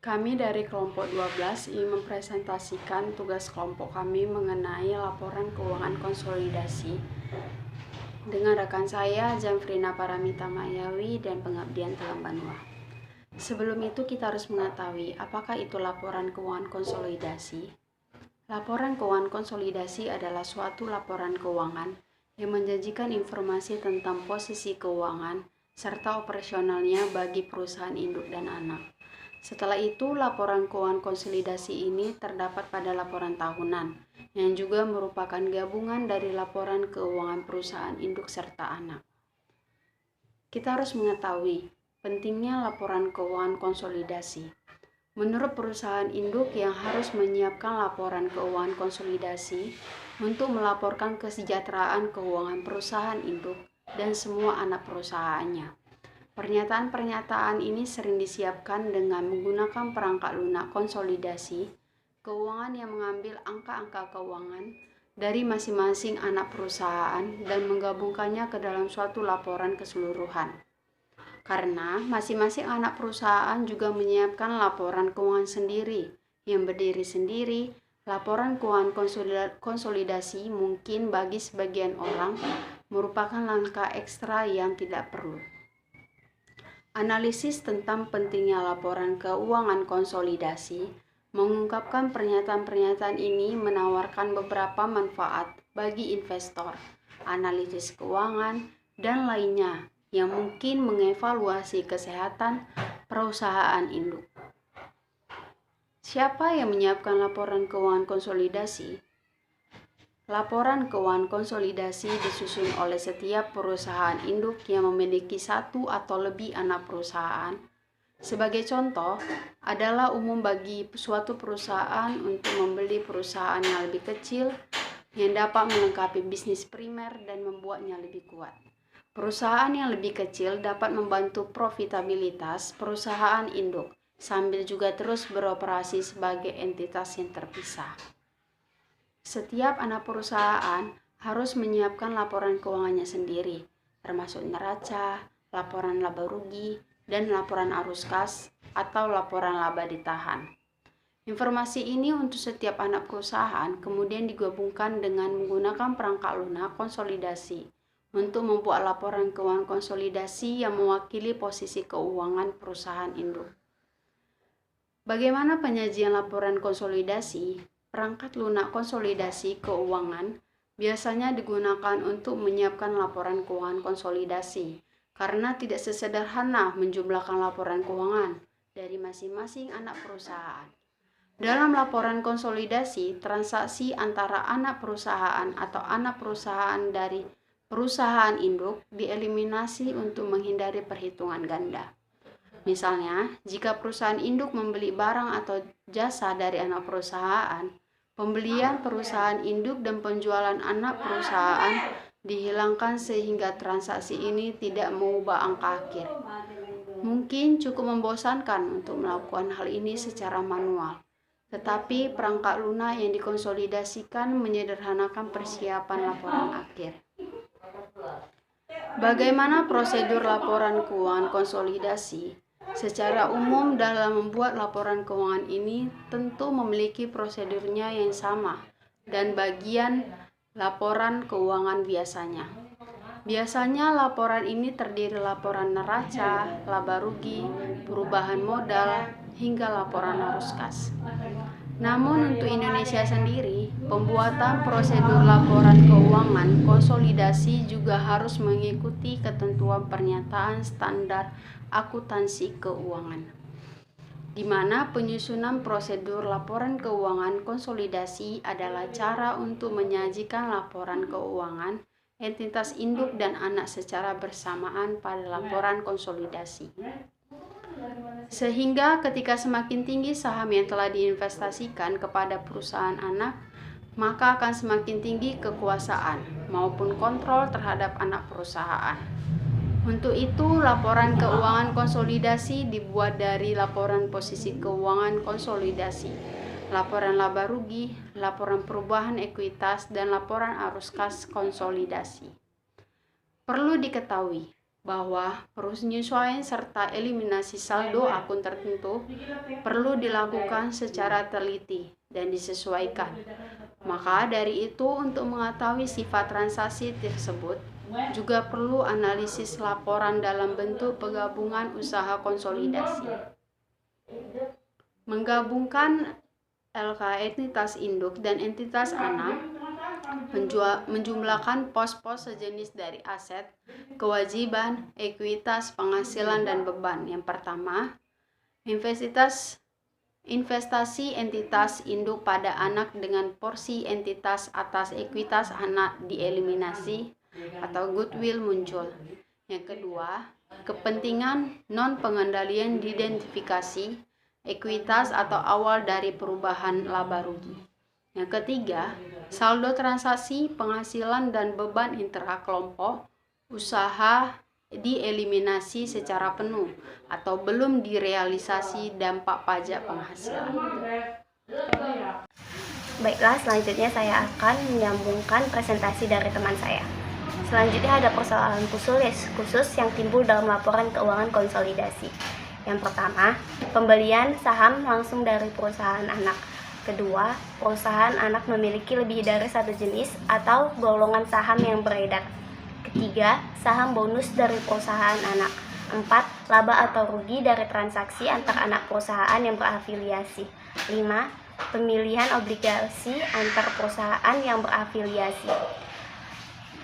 Kami dari kelompok 12 ingin mempresentasikan tugas kelompok kami mengenai laporan keuangan konsolidasi dengan rekan saya, Jamfrina Paramita Mayawi dan Pengabdian Telang Banua. Sebelum itu kita harus mengetahui apakah itu laporan keuangan konsolidasi. Laporan keuangan konsolidasi adalah suatu laporan keuangan yang menjanjikan informasi tentang posisi keuangan serta operasionalnya bagi perusahaan induk dan anak. Setelah itu, laporan keuangan konsolidasi ini terdapat pada laporan tahunan, yang juga merupakan gabungan dari laporan keuangan perusahaan induk serta anak. Kita harus mengetahui pentingnya laporan keuangan konsolidasi. Menurut perusahaan induk yang harus menyiapkan laporan keuangan konsolidasi untuk melaporkan kesejahteraan keuangan perusahaan induk dan semua anak perusahaannya. Pernyataan-pernyataan ini sering disiapkan dengan menggunakan perangkat lunak konsolidasi keuangan yang mengambil angka-angka keuangan dari masing-masing anak perusahaan dan menggabungkannya ke dalam suatu laporan keseluruhan. Karena masing-masing anak perusahaan juga menyiapkan laporan keuangan sendiri yang berdiri sendiri, laporan keuangan konsolidasi mungkin bagi sebagian orang merupakan langkah ekstra yang tidak perlu. Analisis tentang pentingnya laporan keuangan konsolidasi mengungkapkan pernyataan-pernyataan ini menawarkan beberapa manfaat bagi investor, analitis keuangan, dan lainnya yang mungkin mengevaluasi kesehatan perusahaan induk. Siapa yang menyiapkan laporan keuangan konsolidasi? Laporan keuangan konsolidasi disusun oleh setiap perusahaan induk yang memiliki satu atau lebih anak perusahaan. Sebagai contoh, adalah umum bagi suatu perusahaan untuk membeli perusahaan yang lebih kecil yang dapat melengkapi bisnis primer dan membuatnya lebih kuat. Perusahaan yang lebih kecil dapat membantu profitabilitas perusahaan induk sambil juga terus beroperasi sebagai entitas yang terpisah. Setiap anak perusahaan harus menyiapkan laporan keuangannya sendiri, termasuk neraca, laporan laba rugi, dan laporan arus kas atau laporan laba ditahan. Informasi ini untuk setiap anak perusahaan kemudian digabungkan dengan menggunakan perangkat lunak konsolidasi untuk membuat laporan keuangan konsolidasi yang mewakili posisi keuangan perusahaan induk. Bagaimana penyajian laporan konsolidasi? Perangkat lunak konsolidasi keuangan biasanya digunakan untuk menyiapkan laporan keuangan konsolidasi karena tidak sesederhana menjumlahkan laporan keuangan dari masing-masing anak perusahaan. Dalam laporan konsolidasi, transaksi antara anak perusahaan atau anak perusahaan dari perusahaan induk dieliminasi untuk menghindari perhitungan ganda. Misalnya, jika perusahaan induk membeli barang atau jasa dari anak perusahaan, pembelian perusahaan induk dan penjualan anak perusahaan dihilangkan sehingga transaksi ini tidak mengubah angka akhir. Mungkin cukup membosankan untuk melakukan hal ini secara manual, tetapi perangkat lunak yang dikonsolidasikan menyederhanakan persiapan laporan akhir. Bagaimana prosedur laporan keuangan konsolidasi? Secara umum dalam membuat laporan keuangan ini tentu memiliki prosedurnya yang sama dan bagian laporan keuangan biasanya. Biasanya laporan ini terdiri laporan neraca, laba rugi, perubahan modal, hingga laporan arus kas. Namun untuk Indonesia sendiri, pembuatan prosedur laporan keuangan konsolidasi juga harus mengikuti ketentuan pernyataan standar akuntansi keuangan, di mana penyusunan prosedur laporan keuangan konsolidasi adalah cara untuk menyajikan laporan keuangan entitas induk dan anak secara bersamaan pada laporan konsolidasi. Sehingga ketika semakin tinggi saham yang telah diinvestasikan kepada perusahaan anak, maka akan semakin tinggi kekuasaan maupun kontrol terhadap anak perusahaan. Untuk itu, laporan keuangan konsolidasi dibuat dari laporan posisi keuangan konsolidasi, laporan laba rugi, laporan perubahan ekuitas, dan laporan arus kas konsolidasi. Perlu diketahui bahwa penyesuaian serta eliminasi saldo akun tertentu perlu dilakukan secara teliti dan disesuaikan. Maka dari itu, untuk mengetahui sifat transaksi tersebut, juga perlu analisis laporan dalam bentuk penggabungan usaha konsolidasi. Menggabungkan LK entitas induk dan entitas anak menjumlahkan pos-pos sejenis dari aset, kewajiban, ekuitas, penghasilan, dan beban. Yang pertama, investasi entitas induk pada anak dengan porsi entitas atas ekuitas anak dieliminasi atau goodwill muncul. Yang kedua, kepentingan non-pengendalian diidentifikasi, ekuitas atau awal dari perubahan laba rugi. Yang ketiga, saldo transaksi, penghasilan, dan beban intrakelompok usaha dieliminasi secara penuh atau belum direalisasi dampak pajak penghasilan. Baiklah, selanjutnya saya akan menyambungkan presentasi dari teman saya. Selanjutnya ada persoalan khusus yang timbul dalam laporan keuangan konsolidasi. Yang pertama, pembelian saham langsung dari perusahaan anak. Kedua, perusahaan anak memiliki lebih dari satu jenis atau golongan saham yang beredar. Ketiga, saham bonus dari perusahaan anak. 4. Laba atau rugi dari transaksi antar anak perusahaan yang berafiliasi. 5. Pemilihan obligasi antar perusahaan yang berafiliasi.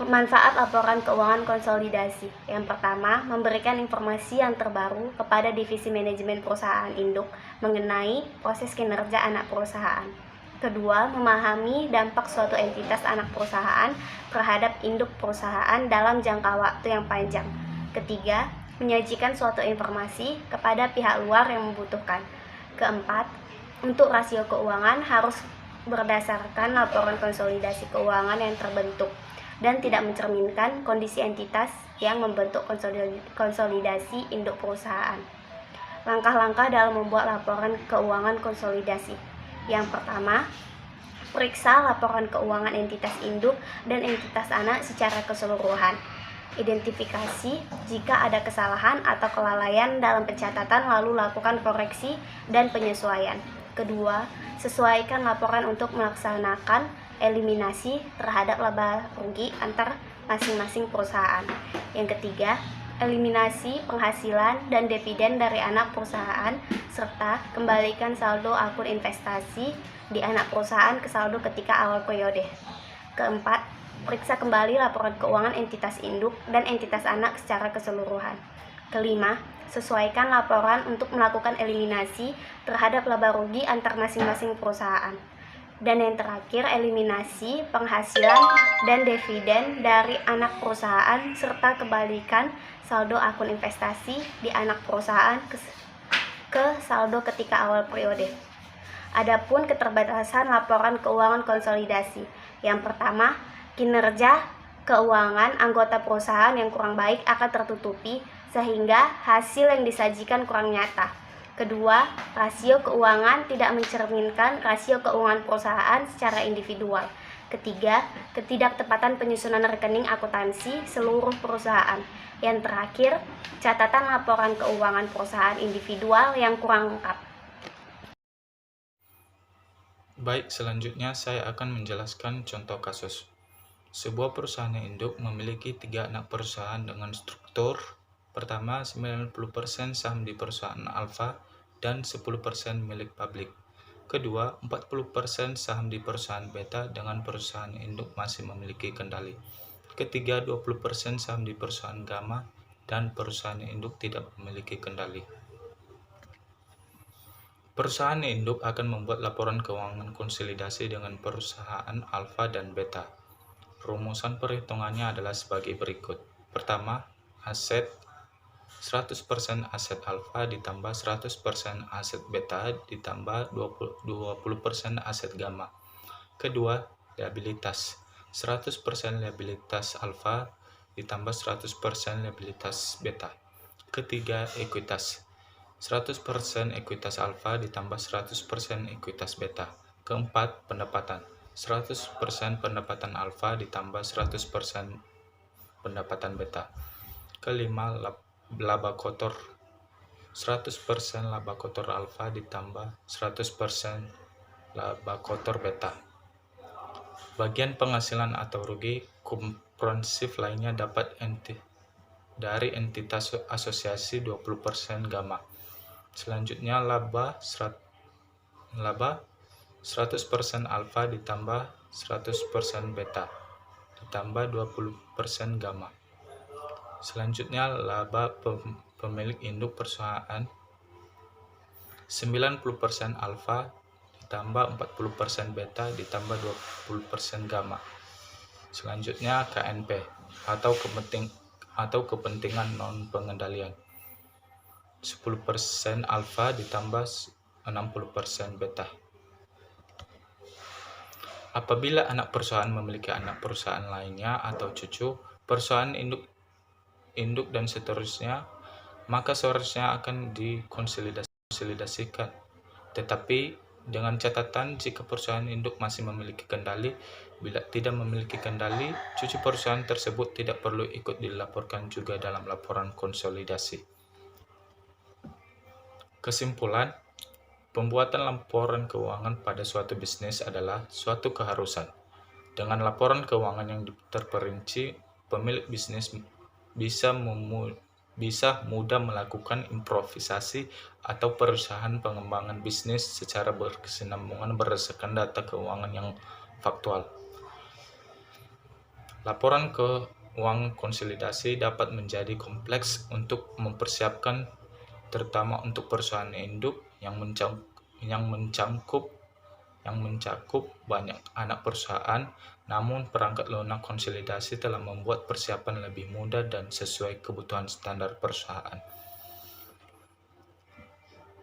Manfaat laporan keuangan konsolidasi. Yang pertama, memberikan informasi yang terbaru kepada divisi manajemen perusahaan induk mengenai proses kinerja anak perusahaan. Kedua, memahami dampak suatu entitas anak perusahaan terhadap induk perusahaan dalam jangka waktu yang panjang. Ketiga, menyajikan suatu informasi kepada pihak luar yang membutuhkan. Keempat, untuk rasio keuangan harus berdasarkan laporan konsolidasi keuangan yang terbentuk dan tidak mencerminkan kondisi entitas yang membentuk konsolidasi induk perusahaan. Langkah-langkah dalam membuat laporan keuangan konsolidasi. Yang pertama, periksa laporan keuangan entitas induk dan entitas anak secara keseluruhan. Identifikasi jika ada kesalahan atau kelalaian dalam pencatatan, lalu lakukan koreksi dan penyesuaian. Kedua, sesuaikan laporan untuk melaksanakan eliminasi terhadap laba rugi antar masing-masing perusahaan. Yang ketiga, eliminasi penghasilan dan dividen dari anak perusahaan serta kembalikan saldo akun investasi di anak perusahaan ke saldo ketika awal periode. Keempat, periksa kembali laporan keuangan entitas induk dan entitas anak secara keseluruhan. Kelima, sesuaikan laporan untuk melakukan eliminasi terhadap laba rugi antar masing-masing perusahaan. Dan yang terakhir, eliminasi penghasilan dan dividen dari anak perusahaan serta kembalikan saldo akun investasi di anak perusahaan ke saldo ketika awal periode. Adapun keterbatasan laporan keuangan konsolidasi. Yang pertama, kinerja keuangan anggota perusahaan yang kurang baik akan tertutupi sehingga hasil yang disajikan kurang nyata. Kedua, rasio keuangan tidak mencerminkan rasio keuangan perusahaan secara individual. Ketiga, ketidaktepatan penyusunan rekening akuntansi seluruh perusahaan. Yang terakhir, catatan laporan keuangan perusahaan individual yang kurang lengkap. Baik, selanjutnya saya akan menjelaskan contoh kasus. Sebuah perusahaan induk memiliki 3 anak perusahaan dengan struktur. Pertama, 90% saham di perusahaan alfa dan 10% milik publik. Kedua, 40% saham di perusahaan beta dengan perusahaan induk masih memiliki kendali. Ketiga, 20% saham di perusahaan gamma dan perusahaan induk tidak memiliki kendali. Perusahaan induk akan membuat laporan keuangan konsolidasi dengan perusahaan alfa dan beta. Rumusan perhitungannya adalah sebagai berikut. Pertama, aset 100% aset alfa ditambah 100% aset beta ditambah 20% aset gamma. Kedua, liabilitas 100% liabilitas alfa ditambah 100% liabilitas beta. Ketiga, ekuitas 100% ekuitas alfa ditambah 100% ekuitas beta. Keempat, pendapatan 100% pendapatan alfa ditambah 100% pendapatan beta. Kelima, laba kotor. 100% laba kotor alfa ditambah 100% laba kotor beta. Bagian penghasilan atau rugi komprehensif lainnya dapat dari entitas asosiasi 20% gamma. Selanjutnya laba 100% alfa ditambah 100% beta ditambah 20% gamma. Selanjutnya laba pemilik induk perusahaan 90% alfa ditambah 40% beta ditambah 20% gamma. Selanjutnya KNP atau kepentingan non pengendalian 10% alfa ditambah 60% beta. Apabila anak perusahaan memiliki anak perusahaan lainnya atau cucu perusahaan induk dan seterusnya, maka seharusnya akan dikonsolidasikan. Tetapi dengan catatan jika perusahaan induk masih memiliki kendali, bila tidak memiliki kendali, cucu perusahaan tersebut tidak perlu ikut dilaporkan juga dalam laporan konsolidasi. Kesimpulan, pembuatan laporan keuangan pada suatu bisnis adalah suatu keharusan. Dengan laporan keuangan yang terperinci, pemilik bisnis bisa mudah melakukan improvisasi atau perusahaan pengembangan bisnis secara berkesinambungan berdasarkan data keuangan yang faktual. Laporan keuangan konsolidasi dapat menjadi kompleks untuk mempersiapkan, terutama untuk perusahaan induk yang mencakup banyak anak perusahaan, namun perangkat lunak konsolidasi telah membuat persiapan lebih mudah dan sesuai kebutuhan standar perusahaan.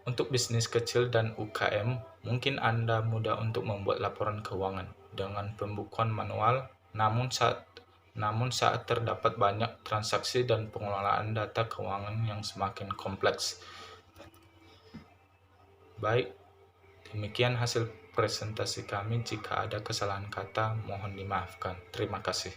Untuk bisnis kecil dan UKM, mungkin Anda mudah untuk membuat laporan keuangan dengan pembukuan manual, namun saat terdapat banyak transaksi dan pengelolaan data keuangan yang semakin kompleks. Baik, demikian hasil presentasi kami. Jika ada kesalahan kata, mohon dimaafkan. Terima kasih.